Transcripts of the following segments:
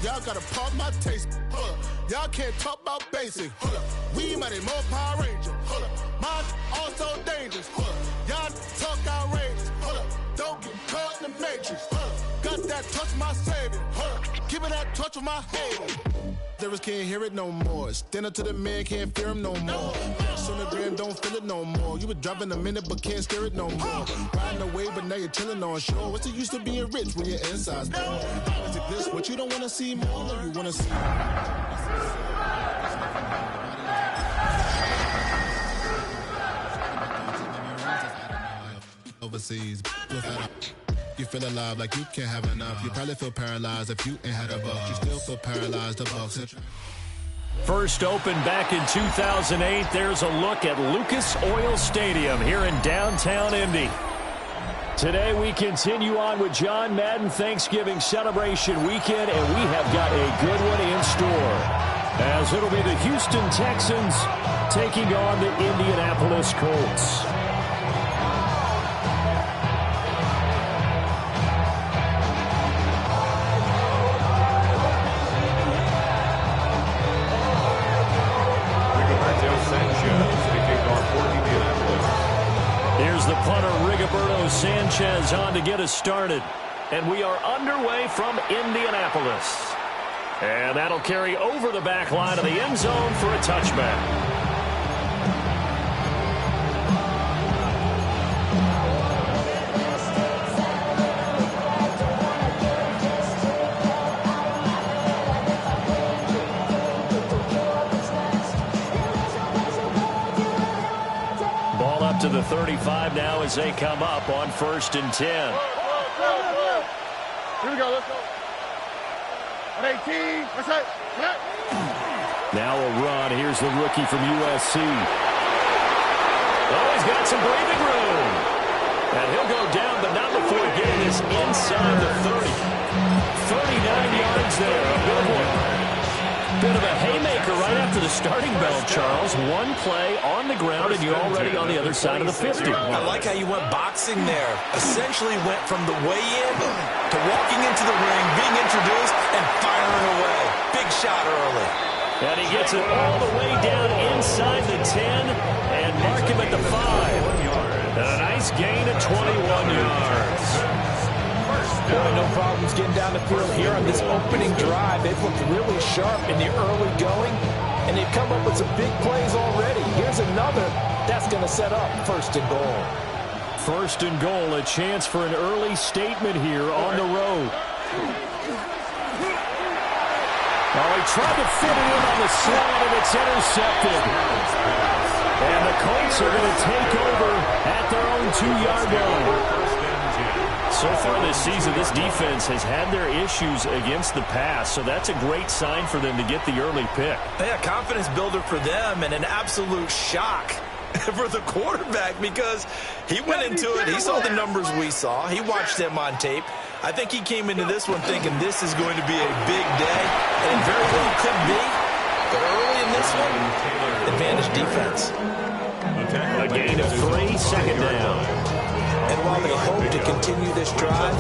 Y'all gotta pump my taste. Hold up. Y'all can't talk about basic. Hold up. We mighty more Power Ranger. Hold up. Mine also dangerous. Hold up. Y'all talk outrageous. Hold up. Don't get caught in the matrix. Hold up. Got that touch my savior. Hold up. Giving that touch with my haters. Lyrics can't hear it no more. Stand up to the man, can't fear him no more. On the gram, don't feel it no more. You were driving a minute, but can't steer it no more. Riding away, but now you're chilling on shore. What's the use of being rich when your inside's poor? Is it this what you don't want to see more than you want to see? Overseas, you feel alive like you can't have enough. You probably feel paralyzed if you ain't had a buck. You still feel paralyzed, the Bucks. First opened back in 2008. There's a look at Lucas Oil Stadium here in downtown Indy. Today we continue on with John Madden Thanksgiving celebration weekend, and we have got a good one in store, as it'll be the Houston Texans taking on the Indianapolis Colts. Here's the punter, Rigoberto Sanchez, on to get us started. And we are underway from Indianapolis. And that'll carry over the back line of the end zone for a touchback. To the 35 now as they come up on 1st and 10. Here we go, let's go. 118, let's hit. Now a run. Here's the rookie from USC. Oh, he's got some breathing room. And he'll go down, but not before getting this inside the 30. 39 yards there, a good one. Bit of a haymaker right after the starting bell, Charles. One play on the ground, and you're already on the other side of the 50. I like how you went boxing there. Essentially went from the weigh-in to walking into the ring, being introduced, and firing away. Big shot early. And he gets it all the way down inside the 10 and mark him at the 5. And a nice gain of 21 yards. Boy, no problems getting down the field here on this opening drive. They've looked really sharp in the early going, and they've come up with some big plays already. Here's another that's going to set up 1st and goal. 1st and goal, a chance for an early statement here on the road. Oh, he tried to fit it in on the slant, and it's intercepted. And the Colts are going to take over at their own 2-yard line. So far this season, this defense has had their issues against the pass, so that's a great sign for them to get the early pick. Yeah, confidence builder for them, and an absolute shock for the quarterback because he went into it. He saw the numbers we saw. He watched them on tape. I think he came into this one thinking this is going to be a big day, and it very well could be. But early in this one, advantage defense. A gain of 3, 2nd down. And while they hope to continue this drive,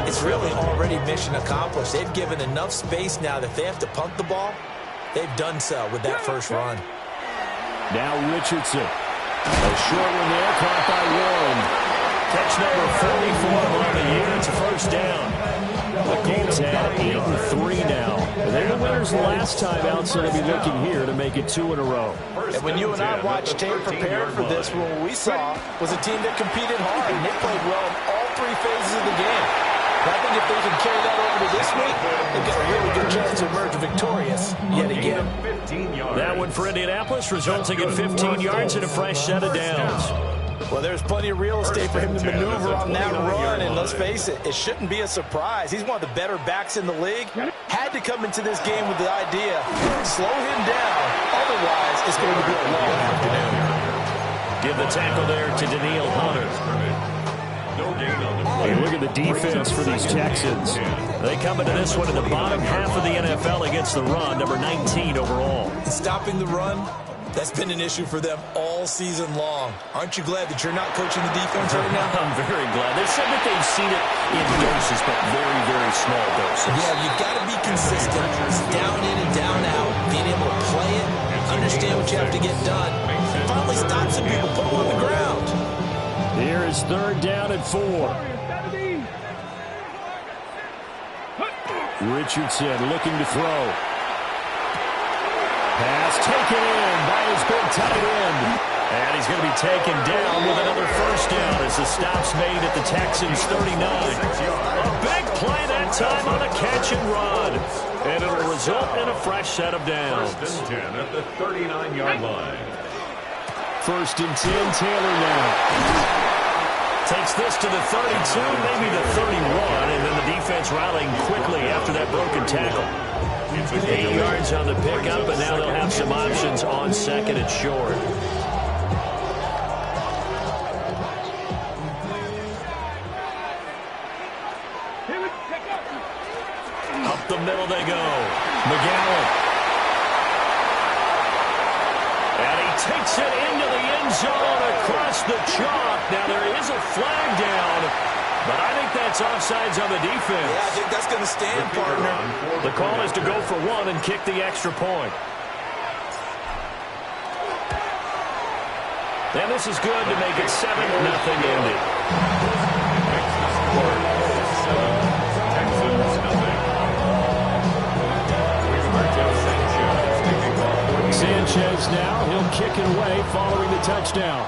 it's really already mission accomplished. They've given enough space now that if they have to punt the ball, they've done so with that first run. Now Richardson. A short one there, caught by Warren. Catch number 44 on the year. It's a 1st down. The Colts have 8-3 now. They're the winners last time out, so they'll be looking here to make it 2 in a row. And when you and I watched tape prepared for this, what we saw was a team that competed hard, and they played well in all 3 phases of the game. And I think if they can carry that over to this week, they've got a really good chance to emerge victorious yet again. That one for Indianapolis, resulting in 15 yards and a fresh set of downs. Well, there's plenty of real estate for him to maneuver on that run, and let's face it, it shouldn't be a surprise. He's one of the better backs in the league. Had to come into this game with the idea, slow him down, otherwise it's going to be a long afternoon. Give the tackle there to Danielle Hunter. Hey, look at the defense for these Texans. They come into this one in the bottom half of the NFL against the run, number 19 overall. Stopping the run, that's been an issue for them all season long. Aren't you glad that you're not coaching the defense right now? I'm very glad. They said that they've seen it in doses, but very, very small doses. Yeah, you've got to be consistent. Down in and down out. Being able to play it, understand what you have to get done, and finally stop some people, put them on the ground. Here is 3rd down and 4. Richardson looking to throw. Pass taken in by his big tight end. And he's going to be taken down with another first down as the stop's made at the Texans' 39. A big play that time on a catch and run. And it'll result in a fresh set of downs. 1st and 10 at the 39-yard line. 1st and 10, Taylor now. Takes this to the 32, maybe the 31, and then the defense rallying quickly after that broken tackle. 8 yards on the pickup, and now they'll have some options on 2nd and short. Up the middle they go. McGowan. And he takes it into the end zone across the chalk. Now there is a flag down, but I think that's offsides on the defense. Yeah, I think that's going to stand, partner. The call is to go for 1 and kick the extra point. And this is good to make it 7-0 Indy. Sanchez now, he'll kick it away following the touchdown.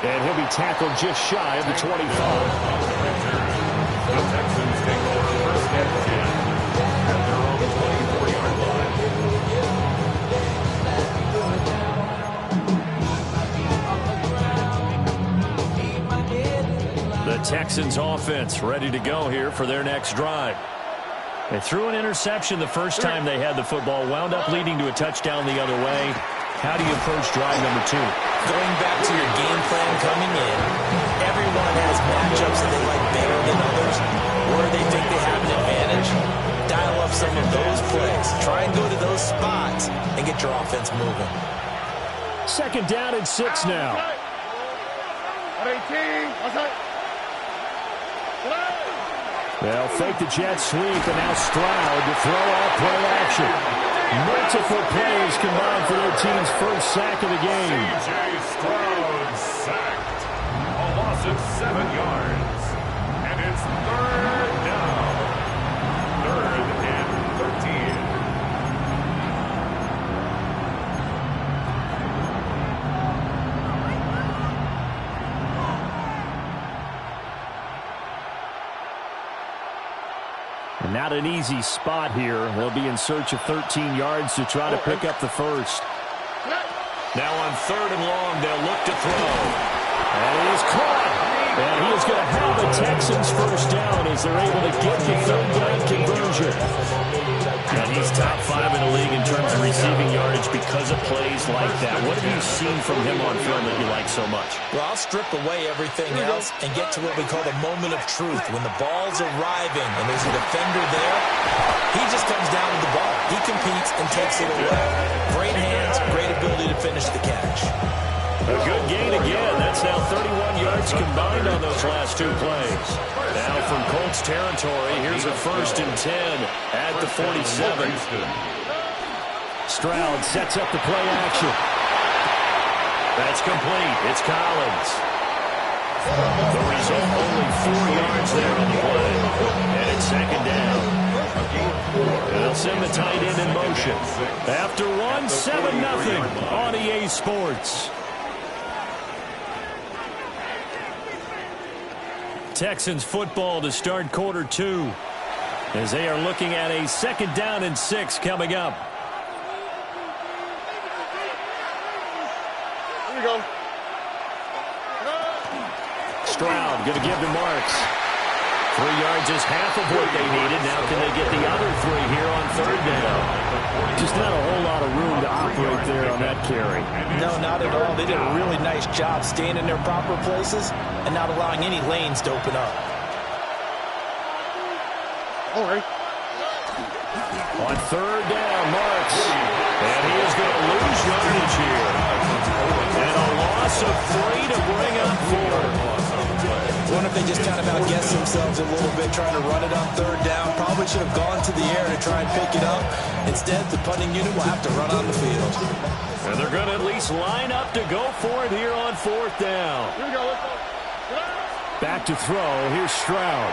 And he'll be tackled just shy of the 25. The Texans take over 1st and 10 at their own 24-yard line. The Texans offense ready to go here for their next drive. They threw an interception the first time they had the football, wound up leading to a touchdown the other way. How do you approach drive number 2? Going back to your game plan coming in, everyone has matchups that they like better than others, or they think they have an advantage. Dial up some of those plays. Try and go to those spots and get your offense moving. 2nd down and 6 now. They'll fake the jet sweep, and now Stroud to throw off play action. Multiple plays combined for their team's first sack of the game. C.J. Stroud sacked. A loss of 7 yards. And it's 3rd down. 3rd and 13. And not an easy spot here. They'll be in search of 13 yards to try to pick up the first. Now on 3rd and long, they'll look to throw. And he is caught. And he is going to have the Texans first down as they're able to get the 3rd down conversion. And he's top 5 in the league in terms of receiving yardage because of plays like that. What have you seen from him on film that you like so much? Well, I'll strip away everything else and get to what we call the moment of truth. When the ball's arriving and there's a defender there, he just comes down with the ball. He competes and takes it away. Great hands, great ability to finish the catch. A good gain again. That's now 31 yards combined on those last 2 plays. Now from Colts territory, here's a 1st and 10 at the 47. Stroud sets up the play action. That's complete. It's Collins. The result, only 4 yards there on the play. And it's 2nd down. And they'll send the tight end in motion. After one, 7-0 on EA Sports. Texans football to start quarter 2 as they are looking at a 2nd down and 6 coming up. Here we go. Stroud going to give to Marks. 3 yards is half of what they needed. Now can they get the other 3 here on 3rd down? Just not a whole lot of room to operate there on that carry. No, not at all. They did a really nice job staying in their proper places and not allowing any lanes to open up. All right. On third down, Marks. And he is going to lose yardage here. And a loss of 3 to bring up 4. I wonder if they just kind of outguessed themselves a little bit trying to run it on third down. Probably should have gone to the air to try and pick it up. Instead, the punting unit will have to run on the field. And they're going to at least line up to go for it here on fourth down. Here we go. Back to throw. Here's Stroud.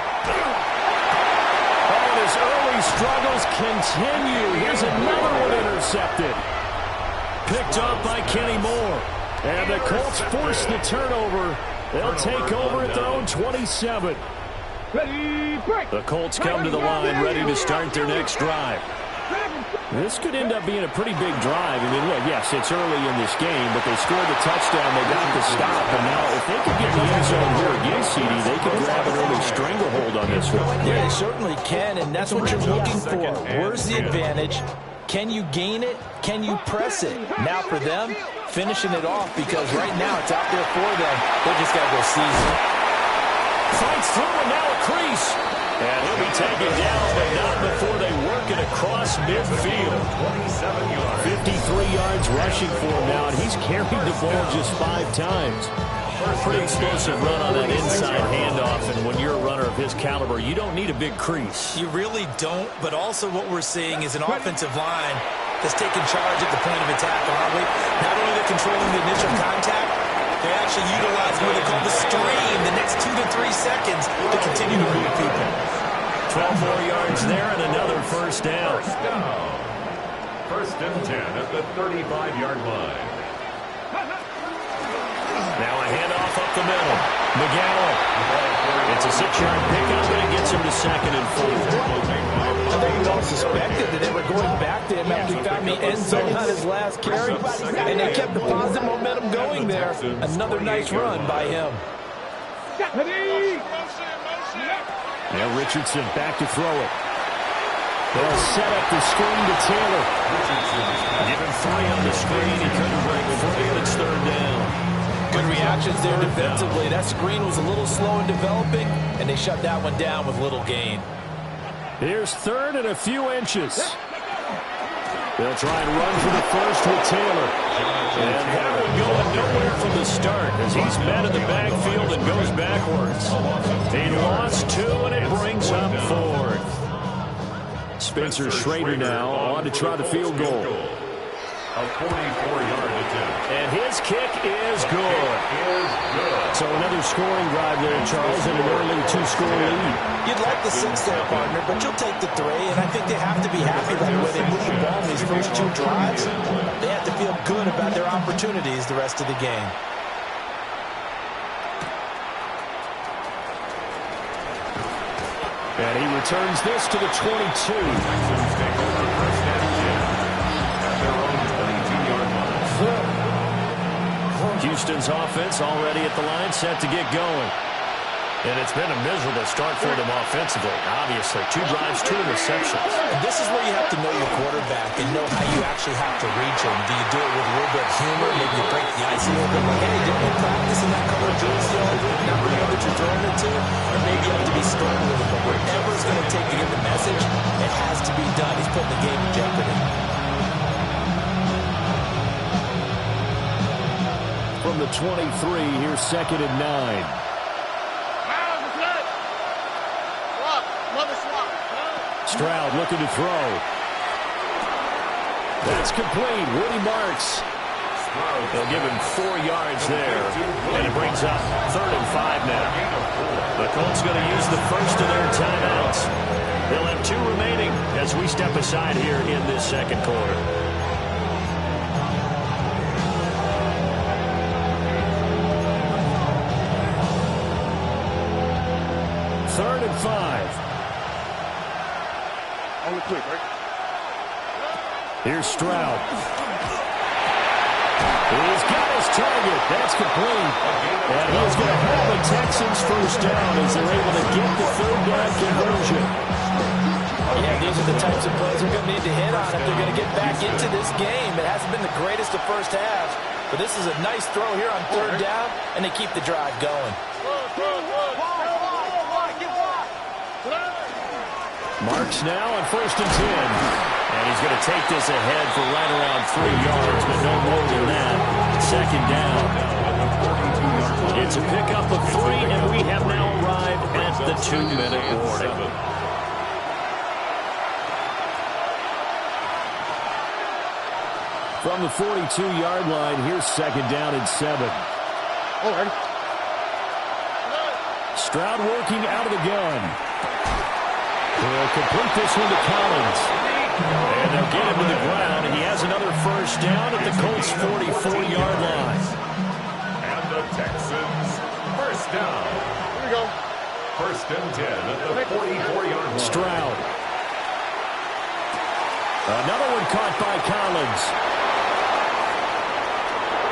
Oh, and his early struggles continue. Here's another one intercepted. Picked up by Kenny Moore. And the Colts force the turnover. They'll take over at their own 27. The Colts come to the line ready to start their next drive. This could end up being a pretty big drive. I mean, look, yes, it's early in this game, but they scored the touchdown. They got the stop. And now if they could get in the end zone here again, CD, they could grab an early stranglehold on this one. Yeah, they certainly can, and that's what you're looking for. Where's the advantage? Can you gain it? Can you press it? Now for them, finishing it off, because right now it's out there for them. They just got to go seize it. Fights through and now a crease. And he'll be taken down, but not before they work it across midfield. 53 yards rushing for him now, and he's carried the ball just 5 times. Pretty explosive run on that inside handoff, and when you're a runner of his caliber, you don't need a big crease. You really don't, but also what we're seeing is an offensive line that's taking charge at the point of attack, aren't we? Not only they're controlling the initial contact, they actually utilize what they call the stream, the next 2 to 3 seconds to continue to move people. 12 more yards there and another first down. First and 10 at the 35-yard line. Now a handoff up the middle. McGowan. It's a 6-yard pickup, and it gets him to 2nd and 4. I think we all suspected that they were going back to him after he found the end zone on his last carry, and they kept the positive momentum going there. Another nice run by him. Now Richardson back to throw it. They'll set up the screen to Taylor. Given 3 on the screen, he couldn't break free, and it's 3rd down. Good reactions there defensively. That screen was a little slow in developing, and they shut that one down with little gain. Here's 3rd and a few inches. They'll try and run for the first with Taylor. And that one going nowhere from the start as he's met in the backfield and goes backwards. He lost 2, and it brings up 4th. Spencer Schrader now on to try the field goal. A 44-yard attempt. And his kick is good. So another scoring drive there, Charles, and an early 2-score lead. You'd like the 6 there, partner, but you'll take the 3, and I think they have to be happy by the way they move the ball in these first 2 drives. They have to feel good about their opportunities the rest of the game. And he returns this to the 22. Houston's offense already at the line, set to get going. And it's been a miserable start for them offensively. Obviously, 2 drives, 2 interceptions. And this is where you have to know your quarterback and know how you actually have to reach him. Do you do it with a little bit of humor? Maybe you break the ice a little bit, like, hey, didn't you practice in that color jersey all week? Not really know that you're throwing it to. Or maybe you have to be stern with it. But whatever it's going to take to get the message, it has to be done. He's putting the game in jeopardy. From the 23, here's 2nd and 9. Stroud looking to throw. That's complete. Woody Marks. They'll give him 4 yards there. And it brings up 3rd and 5 now. The Colts going to use the first of their timeouts. They'll have 2 remaining as we step aside here in this 2nd quarter. Third and 5. Only quick, right? Here's Stroud. He's got his target. That's complete. And he's going to have the Texans first down as they're able to get the 3rd down conversion. Yeah, these are the types of plays they're going to need to hit on if they're going to get back into this game. It hasn't been the greatest of first halves, but this is a nice throw here on third down, and they keep the drive going. Marks now on 1st and 10. And he's going to take this ahead for right around 3 yards, but no more than that. 2nd down. It's a pickup of 3, and we have now arrived at the 2-minute warning. From the 42-yard line, here's 2nd down and 7. Stroud working out of the gun. He'll complete this one to Collins. And they'll get him to the ground. He has another 1st down at the Colts' 44-yard line. And the Texans, 1st down. Here we go. 1st and 10 at the 44-yard line. Stroud. Another one caught by Collins.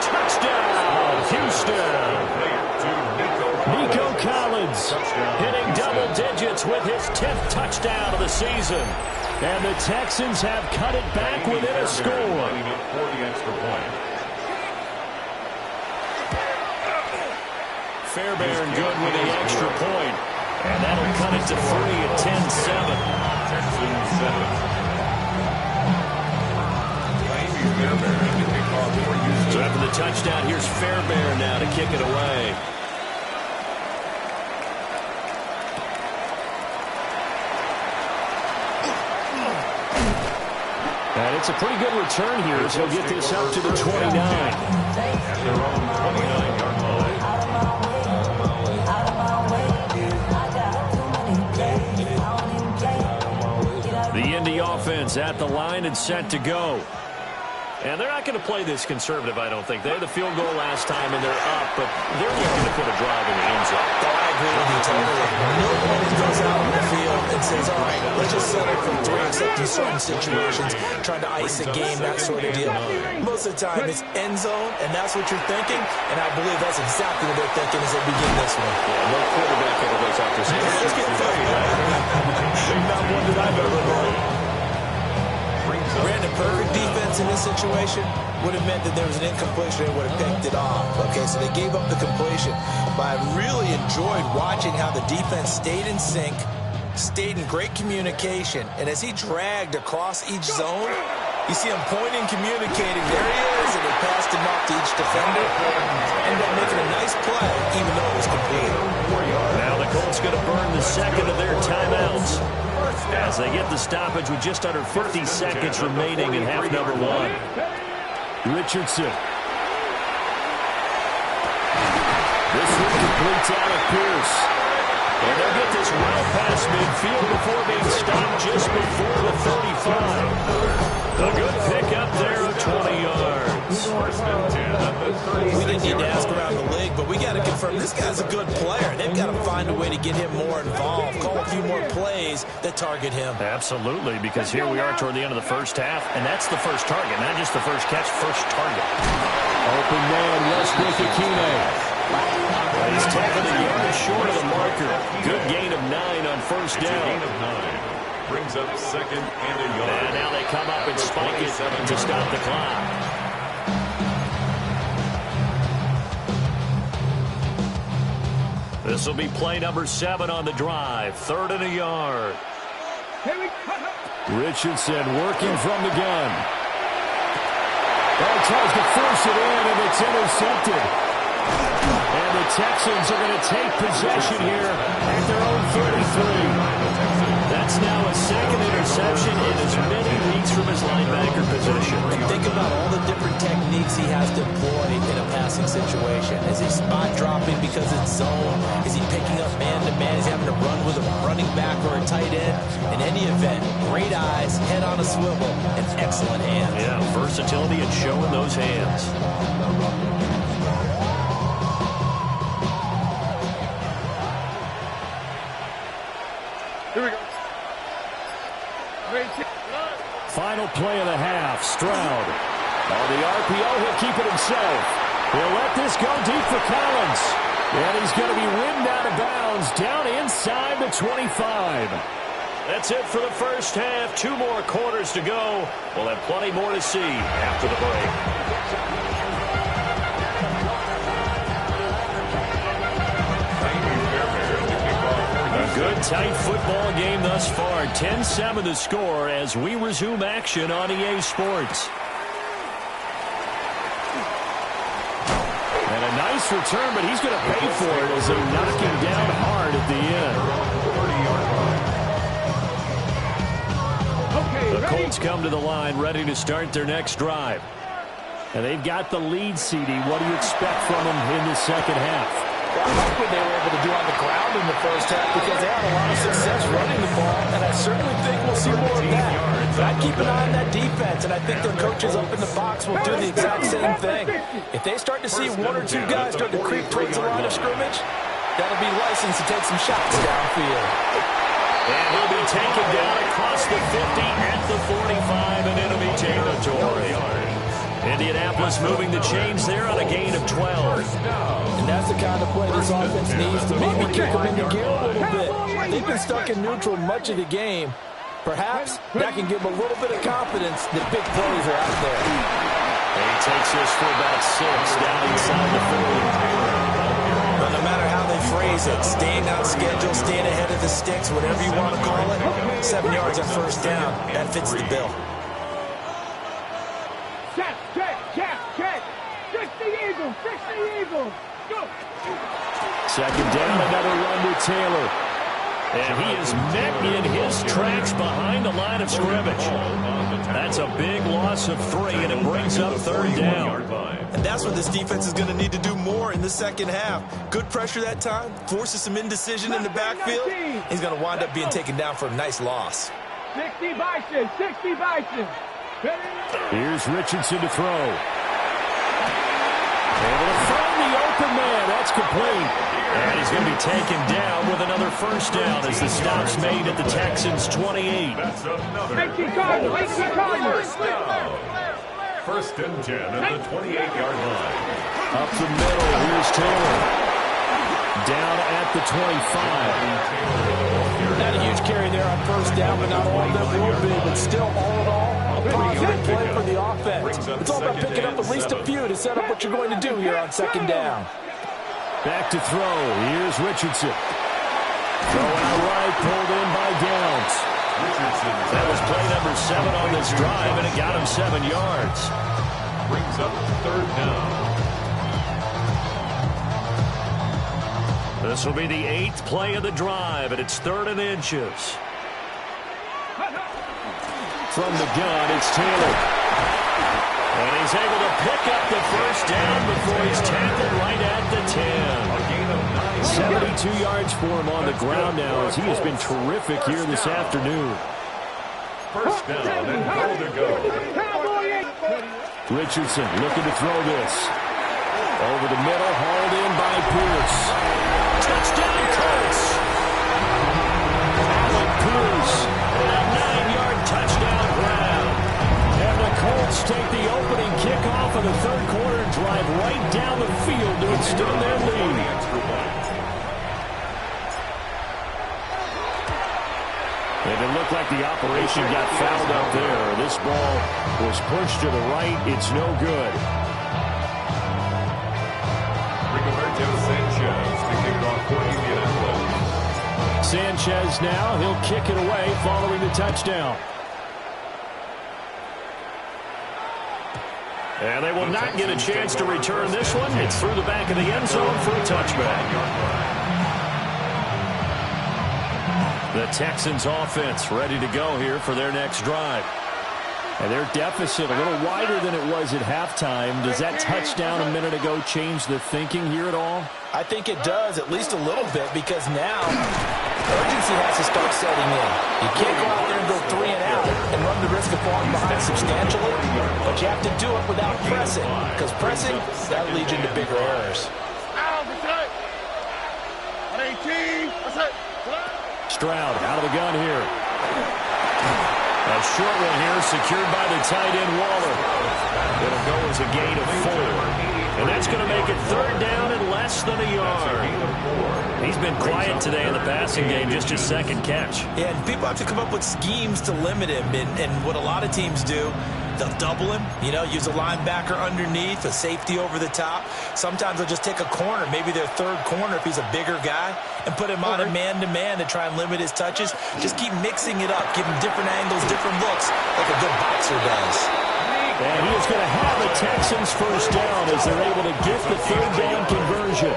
Touchdown, Houston. Nico Collins hitting double digits with his 10th touchdown of the season. And the Texans have cut it back within a score. For the extra point. Fairbairn good with the extra point. And that'll cut it to 3 at 10-7. Texans 7. So after the touchdown, here's Fairbairn now to kick it away. And it's a pretty good return here as he'll get this up to the 29. At their own 29-yard line. The Indy offense at the line and set to go. And they're not going to play this conservative, I don't think. They had the field goal last time, and they're up, but they're looking to put a drive in the end zone. I agree with you totally. Nobody goes out on the field and says, all right, let's just settle for 3 except in certain situations, trying to ice a game, that sort of deal. Most of the time, it's end zone, and that's what you're thinking, and I believe that's exactly what they're thinking as they begin this one. Yeah, no quarterback ever goes out there. Let's get not one that I've ever heard. Brandon, perfect defense in this situation would have meant that there was an incompletion and would have picked it off. Okay, so they gave up the completion. But I really enjoyed watching how the defense stayed in sync, stayed in great communication, and as he dragged across each zone, you see him pointing, communicating. There he is, and they passed him off to each defender. Ended up making a nice play, even though it was complete. Now the Colts going to burn the second of their timeouts as they get the stoppage with just under 50 seconds remaining in half number 1. Richardson. This one completes Alec Pierce. And they'll get this well past midfield before being stopped just before the 35. A good pickup there of 20 yards. We didn't need to ask around the league, but we got to confirm this guy's a good player. They've got to find a way to get him more involved, call a few more plays that target him. Absolutely, because here we are toward the end of the first half, and that's the first target, not just the first catch, first target. Open man, Westbrook-Ikhine. He's taken a yard short of the marker. Good gain of 9 on 1st down. Gain of 9. Brings up 2nd and a yard. And now they come up and spike it to stop the clock. This will be play number 7 on the drive. 3rd and a yard. Richardson working from the gun. Tries to force it in, and it's intercepted. And the Texans are going to take possession here at their own 33. That's now a 2nd interception in as many weeks from his linebacker position. Think about all the different techniques he has deployed in a passing situation. Is he spot dropping because it's zone? Is he picking up man-to-man? Is he having to run with a running back or a tight end? In any event, great eyes, head on a swivel, and excellent hands. Yeah, versatility and showing those hands. Here we go. Final play of the half. Stroud. On the RPO, he'll keep it himself. He'll let this go deep for Collins. And he's going to be ridden out of bounds down inside the 25. That's it for the first half. 2 more quarters to go. We'll have plenty more to see after the break. A good, tight football game thus far. 10-7 the score as we resume action on EA Sports. And a nice return, but he's going to pay for it as they knock him down hard at the end. The Colts come to the line ready to start their next drive. And they've got the lead, CD. What do you expect from them in the second half? Well, I like what they were able to do on the ground in the first half because they had a lot of success running the ball, and I certainly think we'll see more of that. But I'd keep an eye on that defense, and I think their coaches up in the box will do the exact same thing. If they start to see 1 or 2 guys start to creep towards the line of scrimmage, that'll be licensed to take some shots downfield. And he'll be taken down across the 50 at the 45 in enemy territory. Indianapolis moving the chains there on a gain of 12. And that's the kind of play this offense needs to maybe kick them into gear a little bit. They've been stuck in neutral much of the game. Perhaps that can give them a little bit of confidence that big plays are out there. And he takes this for about 6 down inside the 40. But no matter how they phrase it, staying on schedule, staying ahead of the sticks, whatever you want to call it, 7 yards on first down, that fits the bill. Fix the Eagles. Go. Second down, another run with Taylor. And he is met in his tracks behind the line of scrimmage. That's a big loss of 3, and it brings up 3rd down. And that's what this defense is going to need to do more in the second half. Good pressure that time, forces some indecision in the backfield. He's going to wind up being taken down for a nice loss. 60 Bison, 60 Bison. Here's Richardson to throw. Able to find the open man. That's complete. And he's going to be taken down with another first down as the stop's made at the Texans' 28. First and 10 at the 28-yard line. Up the middle, here's Taylor. Down at the 25. Not a huge carry there on first down, but not all of them will be. But still, all in all, a pretty good play for the offense. It's all about picking up at least a few to set up what you're going to do here on second down. Back to throw. Here's Richardson. Throwing out right, pulled in by Downs. That was play number 7 on this drive, and it got him 7 yards. Brings up 3rd down. This will be the 8th play of the drive, and it's 3rd and inches. From the gun, it's Taylor. And he's able to pick up the first down before he's tackled right at the 10. 72 yards for him on the ground now as he has been terrific here this afternoon. First down and goal to go. Richardson looking to throw this. Over the middle, hauled in by Pierce. Touchdown, Colts! Alec Pierce, a 9-yard touchdown grab. And the Colts take the opening kickoff of the 3rd quarter and drive right down the field to extend their lead. And it looked like the operation got fouled up there. This ball was pushed to the right. It's no good. Rigoberto Sanchez to kick off for Indianapolis. Sanchez now, he'll kick it away following the touchdown. And they will not get a chance to return this one. It's through the back of the end zone for a touchback. The Texans offense ready to go here for their next drive. And their deficit a little wider than it was at halftime. Does that touchdown a minute ago change the thinking here at all? I think it does, at least a little bit, because now urgency has to start setting in. You can't go out there and go 3 and out and run the risk of falling behind substantially, but you have to do it without pressing, because pressing, that'll lead you into bigger errors. Stroud out of the gun here. A short one here secured by the tight end Waller. It'll go as a gain of 4. And that's going to make it 3rd down and less than a yard. He's been quiet today in the passing game, just his second catch. Yeah, and people have to come up with schemes to limit him. And what a lot of teams do, they'll double him, use a linebacker underneath, a safety over the top. Sometimes they'll just take a corner, maybe their third corner if he's a bigger guy, and put him on a man-to-man to try and limit his touches. Just keep mixing it up, give him different angles, different looks, like a good boxer does. And he is going to have the Texans first down as they're able to get the third down conversion.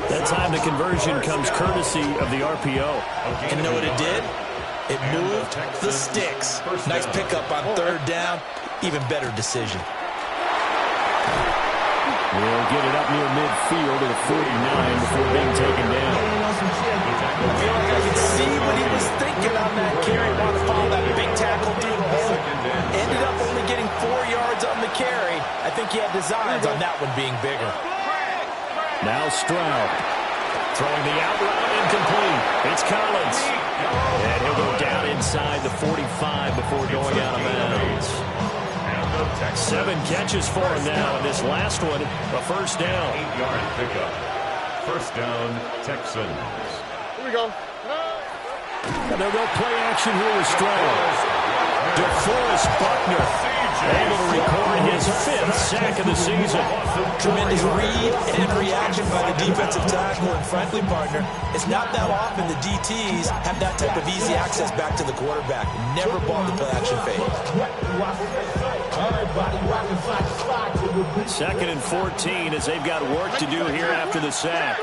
That time the conversion comes courtesy of the RPO. And know what it did? It moved the sticks. Nice pickup on third down. Even better decision. We'll get it up near midfield to the 49 before being taken down. I can see what he was thinking on that carry. Wanted to follow that big tackle through the hole. Ended up only getting 4 yards on the carry. I think he had designs on that one being bigger. Now Stroud. Throwing the out route incomplete. It's Collins. And he'll go down inside the 45 before going out of bounds. 7 catches for him now, and this last one, a first down. 8-yard pickup. First down, Texans. Here we go. And they'll go play action here with Stroud. DeForest Buckner able to record his 5th sack of the season. Tremendous read and reaction by the defensive tackle. And frankly, partner, it's not that often the DTs have that type of easy access back to the quarterback. Never bought the play action fade. 2nd and 14 as they've got work to do here after the sack.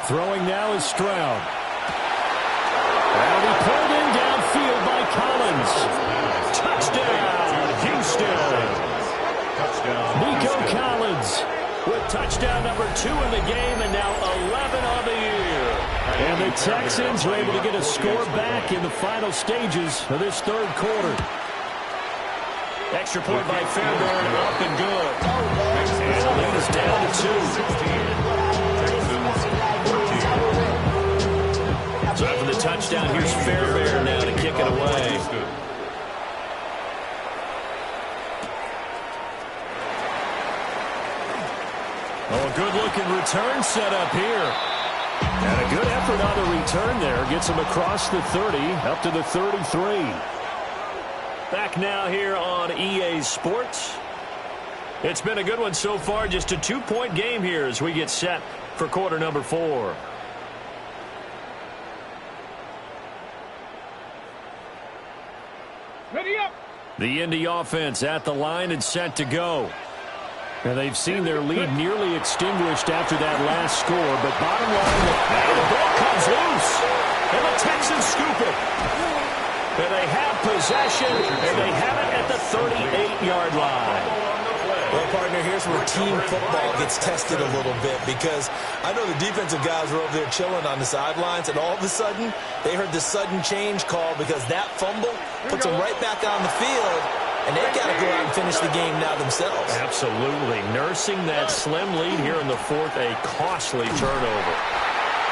Throwing now is Stroud. And he pulled in downfield by Collins. Touchdown, Houston. Nico Collins with touchdown number 2 in the game and now 11 on the year. And the Texans are able to get a score back in the final stages of this third quarter. Extra point by Fairbairn, up and good. And the lead is down to 2. So after the touchdown, here's Fairbairn now to kick it away. Oh, a good-looking return set up here. And a good effort on the return there. Gets him across the 30, up to the 33. Back now here on EA Sports. It's been a good one so far. Just a 2-point game here as we get set for quarter number 4. Ready up. The Indy offense at the line and set to go. And they've seen their lead nearly extinguished after that last score. But bottom line, the ball comes loose. And the Texans scoop it. And they have possession, and they have it at the 38-yard line. Well, partner, here's where team football gets tested a little bit because I know the defensive guys were over there chilling on the sidelines, and all of a sudden, they heard the sudden change call because that fumble puts them right back on the field, and they've got to go out and finish the game now themselves. Absolutely. Nursing that slim lead here in the 4th, a costly turnover.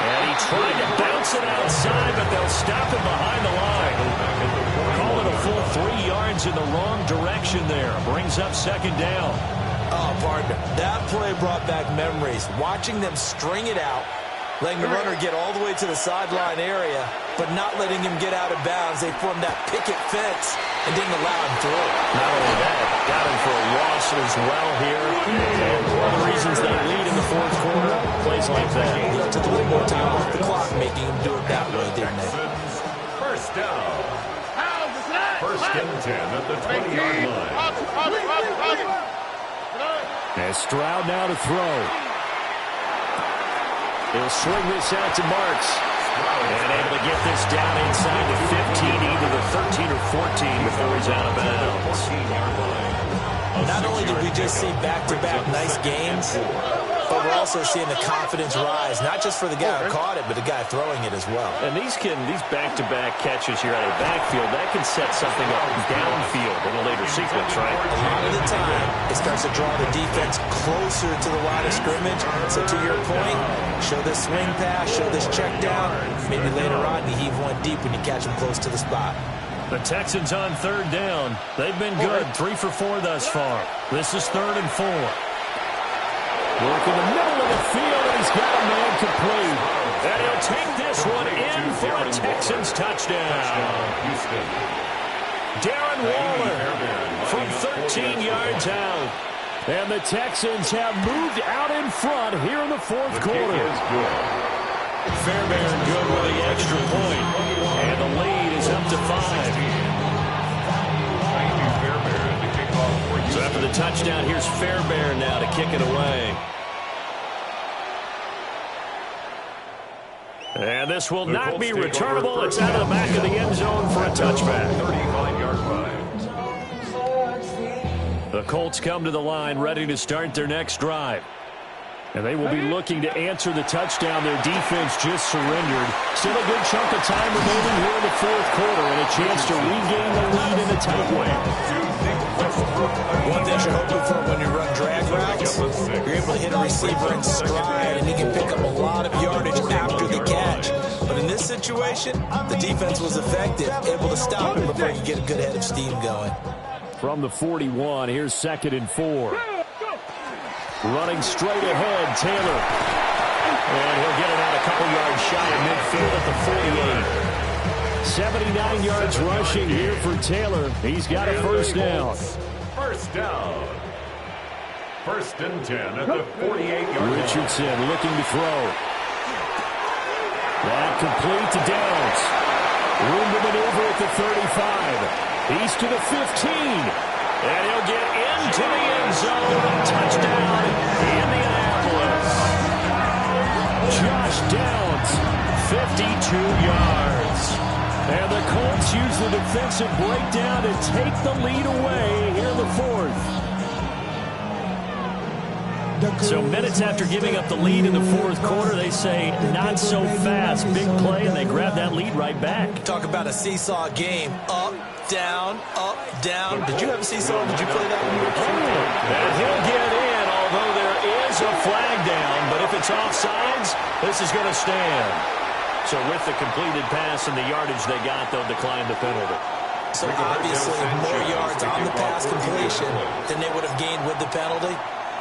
And he tried to bounce it outside, but they'll stop him behind the line. Call it a full 3 yards in the wrong direction there. Brings up 2nd down. Oh, partner, that play brought back memories. Watching them string it out, letting the runner get all the way to the sideline area, but not letting him get out of bounds. They formed that picket fence and didn't allow him through. Not only that, got him for a loss as well here. And one of the reasons they lead in the 4th quarter, plays like that. He took a little more time off the clock, making him do it that way, didn't they? First down. First and 10 at the 20-yard line. And Stroud now to throw. He'll swing this out to Marks. And able to get this down inside the 15, either the 13 or 14 before he's out of bounds. Not only did we just see back-to-back nice games, but we're also seeing the confidence rise, not just for the guy who caught it, but the guy throwing it as well. And these back-to-back catches here out of the backfield, that can set something up downfield in a later sequence, right? A lot of the time, it starts to draw the defense closer to the line of scrimmage. So to your point, show this swing pass, show this check down. Maybe later on you heave one deep when you catch them close to the spot. The Texans on 3rd down. They've been good, 3 for 4 thus far. This is 3rd and 4. Work in the middle of the field, and he incomplete. And he'll take this one in for a Texans touchdown. Darren Waller from 13 yards out. And the Texans have moved out in front here in the fourth quarter. Fairbairn good with the extra point. And the lead is up to 5. So after the touchdown, here's Fairbairn now to kick it away. And this will not be returnable. It's out of the back of the end zone for a touchback. 35-yard line. The Colts come to the line ready to start their next drive. And they will be looking to answer the touchdown their defense just surrendered. Still a good chunk of time remaining here in the fourth quarter and a chance to regain the lead in a tight way. One thing you're hoping for when you run drag routes, you're able to hit a receiver in stride, and he can pick up a lot of yardage after the catch. But in this situation, the defense was effective, able to stop him before he could get a good head of steam going. From the 41, here's 2nd and 4. Running straight ahead, Taylor. And he'll get it out a couple yards shy of midfield at the 48. 79 yards rushing here for Taylor. He's got a first down. First down. 1st and 10 at the 48-yard line. Richardson looking to throw. That complete to Downs. Room to maneuver at the 35. He's to the 15. And he'll get into the end zone. Touchdown, Indianapolis. Josh Downs, 52 yards. And the Colts use the defensive breakdown to take the lead away here in the fourth. So minutes after giving up the lead in the fourth quarter, they say not so fast. Big play, and they grab that lead right back. Talk about a seesaw game. Up, down, up, down. Did you have a seesaw? Did you play that when you were a kid? And he'll get in, although there is a flag down. But if it's offsides, this is going to stand. So with the completed pass and the yardage they got, they'll decline the penalty. So obviously more yards on the pass completion than they would have gained with the penalty.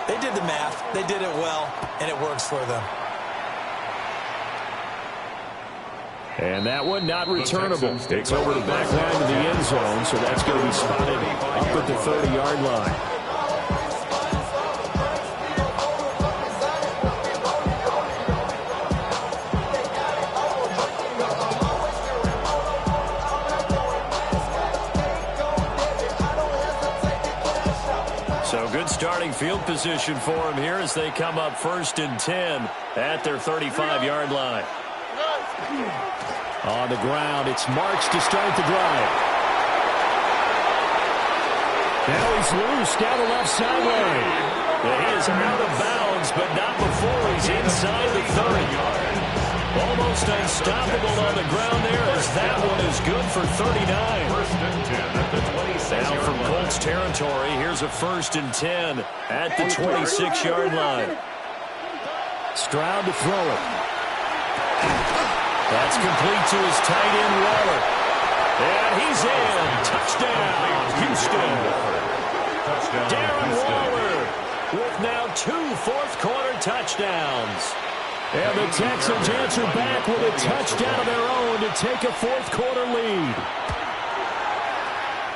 They did the math. They did it well, and it works for them. And that one not returnable. It's over the back line of the end zone, so that's going to be spotted up at the 30-yard line. So good starting field position for him here as they come up 1st and 10 at their 35-yard line. On the ground, it's March to start the drive. Now he's loose down the left sideline. He is out of bounds, but not before he's inside the 30. Almost unstoppable on the ground there as that one is good for 39. 1st and 10 at the 26-yard line. Now from Colts territory, here's a 1st and 10 at the 26-yard line. Stroud to throw it. That's complete to his tight end, Waller. And he's in. Touchdown, Houston. Darren Waller with now 2 fourth-quarter touchdowns. And the Texans answer back with a touchdown of their own to take a fourth-quarter lead.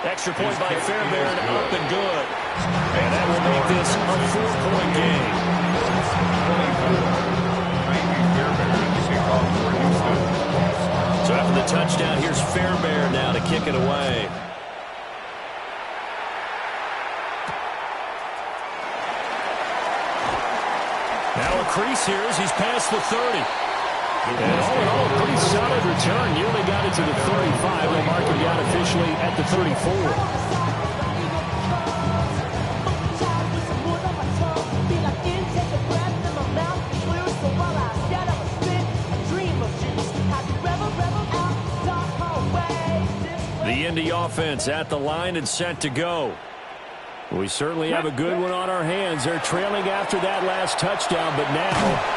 Extra point by Fairbairn, up and good. And that will make this a 4-point game. So after the touchdown, here's Fairbairn now to kick it away. Now a crease here as he's past the 30. And all in all, a pretty solid return. Nearly got it to the 35. They'll mark him down officially at the 34. The Indy offense at the line and set to go. We certainly have a good one on our hands. They're trailing after that last touchdown, but now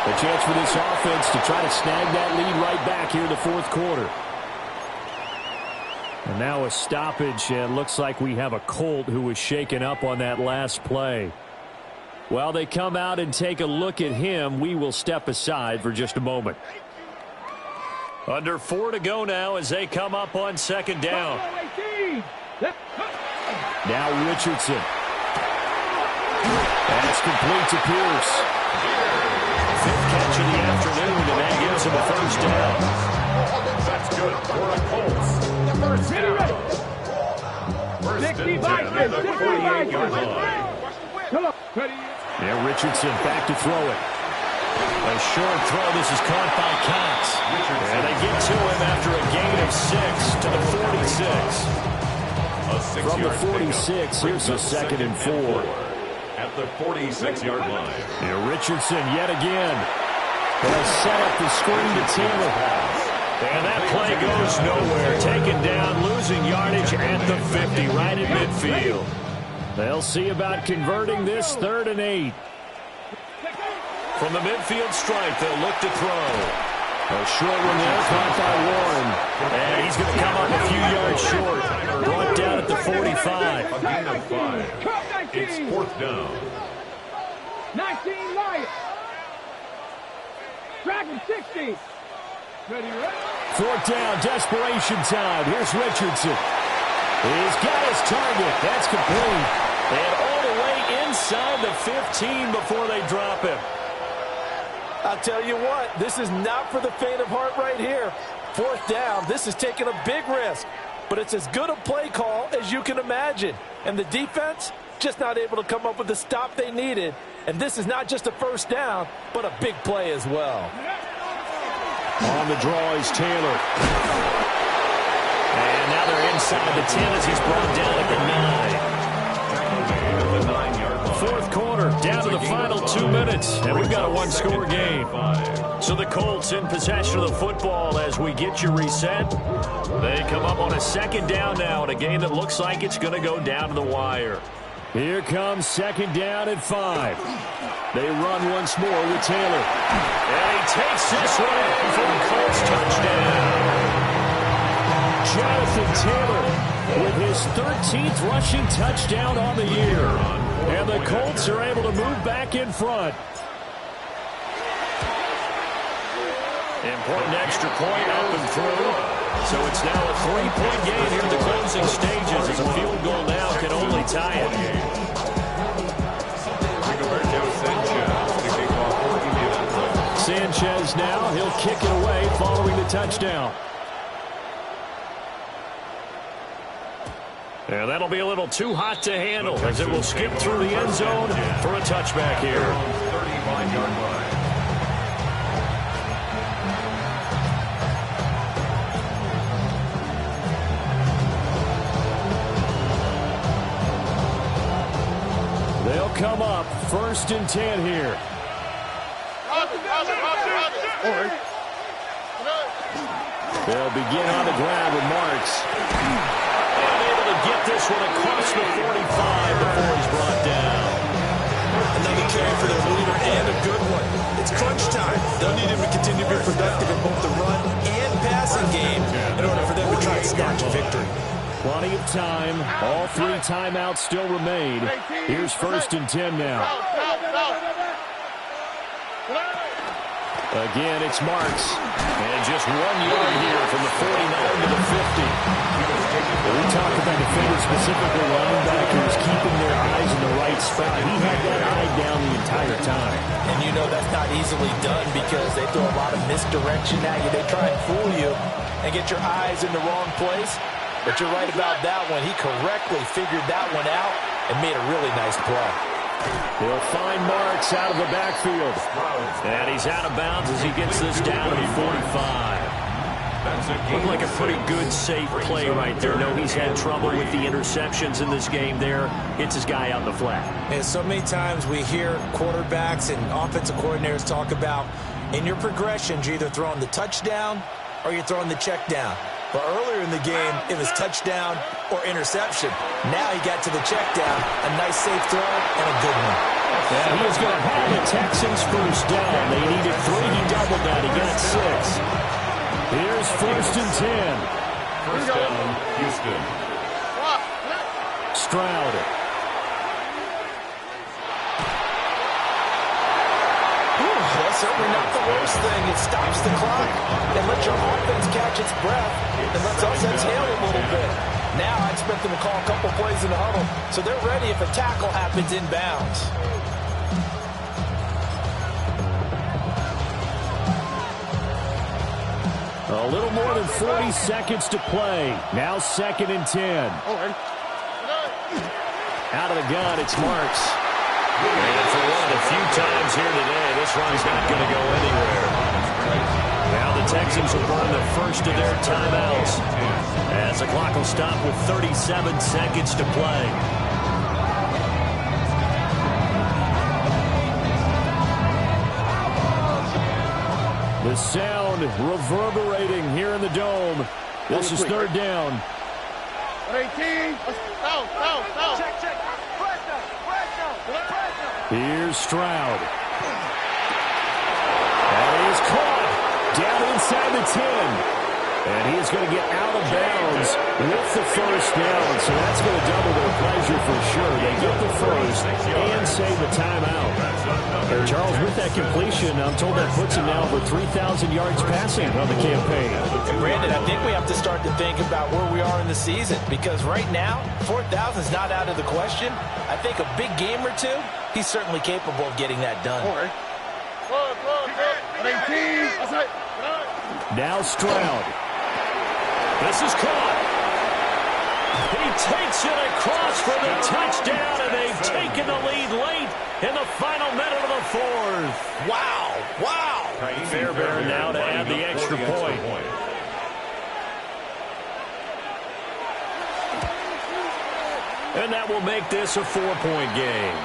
a chance for this offense to try to snag that lead right back here in the fourth quarter. And now a stoppage, and looks like we have a Colt who was shaken up on that last play. While they come out and take a look at him, we will step aside for just a moment. Under 4 to go now as they come up on second down. Now Richardson. That's complete to Pierce. 5th catch of the afternoon, and that gives him a first down. That's good for the Colts. First down. First and 10 at the 48-yard line. Yeah, Richardson back to throw it. A short throw. This is caught by Cox. And they get to him after a gain of 6 to the 46. From the 46, here's a 2nd and 4. At the 46-yard line. Yeah, Richardson yet again. They'll set up the screen to Taylor. And that play goes nowhere. Taken down, losing yardage at the 50, right in midfield. They'll see about converting this 3rd and 8. From the midfield stripe, they'll look to throw. A short one there, caught by Warren. And he's going to come up a few yards short. Brought down at the 45. A gain of 5. It's 4th down. 19 Lions. Dragon 60. Ready, ready. 4th down, desperation time. Here's Richardson. He's got his target. That's complete. And all the way inside the 15 before they drop him. I'll tell you what, this is not for the faint of heart right here. 4th down, this is taking a big risk. But it's as good a play call as you can imagine. And the defense, just not able to come up with the stop they needed. And this is not just a first down, but a big play as well. On the draw is Taylor. And now they're inside the 10 as he's brought down at the 9. 4th quarter, down to the final 2 minutes, and we've got a 1-score game. So the Colts in possession of the football as we get you reset. They come up on a 2nd down now in a game that looks like it's going to go down to the wire. Here comes 2nd down at 5. They run once more with Taylor. And he takes this one in for the Colts touchdown. Jonathan Taylor with his 13th rushing touchdown on the year. And the Colts are able to move back in front. Important extra point up and through. So it's now a 3-point game here in the closing stages as a field goal now can only tie it. Sanchez now, he'll kick it away following the touchdown. And that'll be a little too hot to handle as it will skip through the end zone for a touchback here. 35-yard line. They'll come up 1st and 10 here. They'll begin on the ground with Marks. Get this one across the 45 before he's brought down. Another carry for their leader and a good one. It's crunch time. They'll need him to continue to be productive in both the run and passing game in order for them to try and snatch a victory. Plenty of time. All 3 timeouts still remain. Here's 1st and 10 now. Again, it's Marks. And just 1 yard here from the 49 to the 50. We talked about defenders, specifically linebackers, keeping their eyes in the right spot. He had that eye down the entire time. And you know that's not easily done because they throw a lot of misdirection at you. They try and fool you and get your eyes in the wrong place. But you're right about that one. He correctly figured that one out and made a really nice play. He'll find Marks out of the backfield. And he's out of bounds as he gets this down to the 45. Looked like a pretty good, safe play right there. No, he's had trouble with the interceptions in this game there. Hits his guy out in the flat. And so many times we hear quarterbacks and offensive coordinators talk about in your progressions, you're either throwing the touchdown or you're throwing the check down. But earlier in the game, it was touchdown or interception. Now he got to the check down, a nice safe throw, and a good one. And he is going to have the Texans first down. They needed 3. He doubled that. He got 6. Here's 1st and 10. First down, Houston. Stroud. Well, certainly not the worst thing. It stops the clock and lets your offense catch its breath and lets us exhale a little bit. Now I expect them to call a couple plays in the huddle so they're ready if a tackle happens inbounds. A little more than 40 seconds to play. Now 2nd and 10. Out of the gun, it's Marks. And for one of the few times here today, this run's not going to go anywhere. Now the Texans will burn the first of their timeouts as the clock will stop with 37 seconds to play. The sound reverberating here in the dome. This is 3rd down. 18. Down. Check. Here's Stroud. That is caught down inside the 10. And he is going to get out of bounds with the first down. So that's going to double their pleasure for sure. They get the first and save the timeout. And Charles, with that completion, I'm told that puts him now over 3,000 yards passing on the campaign. Brandon, I think we have to start to think about where we are in the season because right now, 4,000 is not out of the question. I think a big game or two, he's certainly capable of getting that done. Now Stroud. This is caught. He takes it across for the touchdown, and they've taken the lead late in the final minute of the 4th. Wow. Fairbairn now to add the extra point. And that will make this a 4-point game.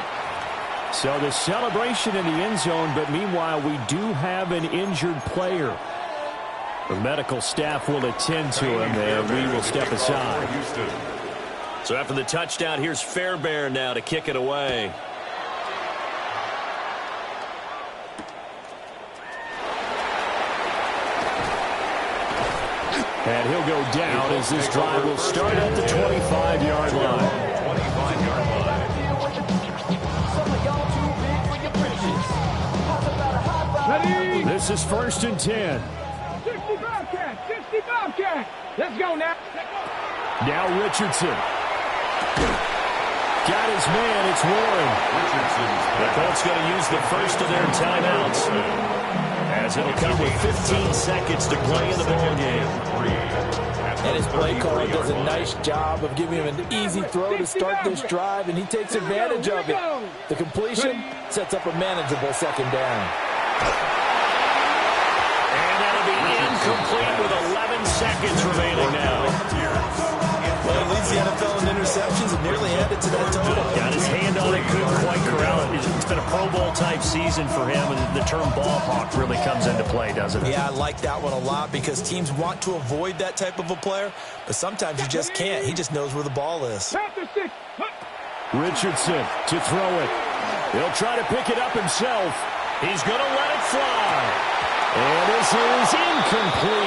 So the celebration in the end zone, but meanwhile we do have an injured player. The medical staff will attend to him, and we will step aside. So after the touchdown, here's Fairbairn now to kick it away. And he'll go down as this drive will start at the 25-yard line. Ready? This is 1st and 10. 60 Bobcat. Let's go now. Now Richardson. Got his man. It's Warren. The Colts going to use the first of their timeouts, as it'll come with 15 seconds to play in the ball game. And his play caller does a nice job of giving him an easy throw to start this drive, and he takes advantage of it. The completion sets up a manageable 2nd down. And that'll be incomplete with 11 seconds remaining now. Well, he leads the NFL in interceptions and nearly added to that total. Got his hand on it, couldn't quite corral it. It's been a Pro Bowl type season for him, and the term ball hawk really comes into play, doesn't it? Yeah, I like that one a lot because teams want to avoid that type of a player, but sometimes you just can't. He just knows where the ball is. Richardson to throw it. He'll try to pick it up himself. He's going to let it fly. And this is incomplete.